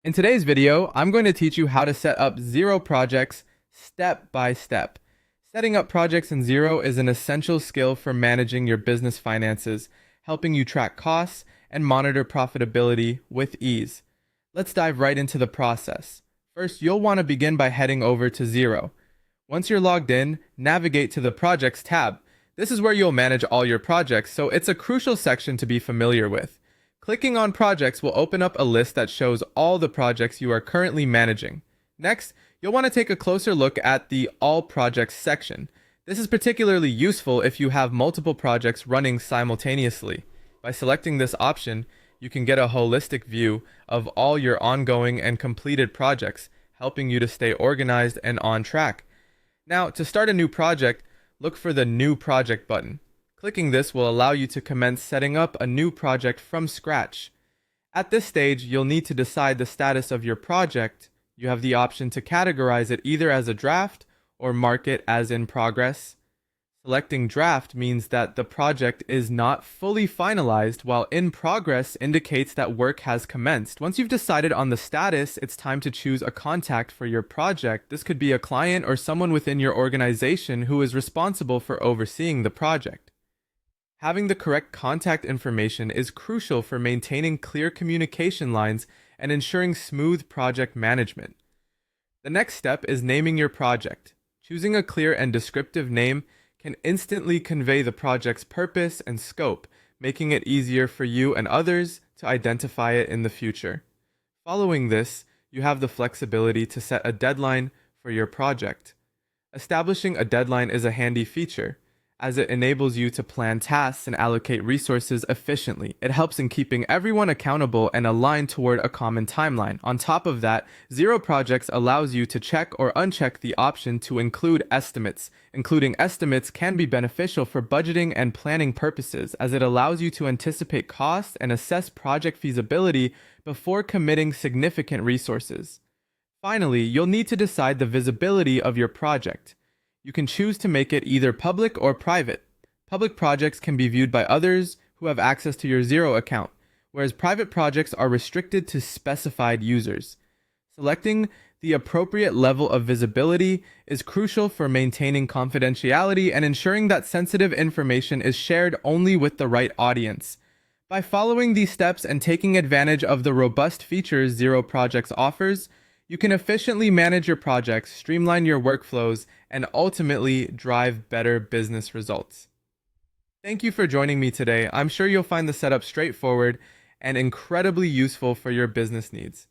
In today's video, I'm going to teach you how to set up Xero projects step by step. Setting up projects in Xero is an essential skill for managing your business finances, helping you track costs and monitor profitability with ease. Let's dive right into the process. First, you'll want to begin by heading over to Xero. Once you're logged in, navigate to the Projects tab. This is where you'll manage all your projects, so it's a crucial section to be familiar with. Clicking on Projects will open up a list that shows all the projects you are currently managing. Next, you'll want to take a closer look at the All Projects section. This is particularly useful if you have multiple projects running simultaneously. By selecting this option, you can get a holistic view of all your ongoing and completed projects, helping you to stay organized and on track. Now, to start a new project, look for the New Project button. Clicking this will allow you to commence setting up a new project from scratch. At this stage, you'll need to decide the status of your project. You have the option to categorize it either as a draft or mark it as in progress. Selecting draft means that the project is not fully finalized, while in progress indicates that work has commenced. Once you've decided on the status, it's time to choose a contact for your project. This could be a client or someone within your organization who is responsible for overseeing the project. Having the correct contact information is crucial for maintaining clear communication lines and ensuring smooth project management. The next step is naming your project. Choosing a clear and descriptive name can instantly convey the project's purpose and scope, making it easier for you and others to identify it in the future. Following this, you have the flexibility to set a deadline for your project. Establishing a deadline is a handy feature, as it enables you to plan tasks and allocate resources efficiently. It helps in keeping everyone accountable and aligned toward a common timeline. On top of that, Xero Projects allows you to check or uncheck the option to include estimates. Including estimates can be beneficial for budgeting and planning purposes, as it allows you to anticipate costs and assess project feasibility before committing significant resources. Finally, you'll need to decide the visibility of your project. You can choose to make it either public or private. Public projects can be viewed by others who have access to your Xero account, whereas private projects are restricted to specified users. Selecting the appropriate level of visibility is crucial for maintaining confidentiality and ensuring that sensitive information is shared only with the right audience. By following these steps and taking advantage of the robust features Xero Projects offers, you can efficiently manage your projects, streamline your workflows, and ultimately drive better business results. Thank you for joining me today. I'm sure you'll find the setup straightforward and incredibly useful for your business needs.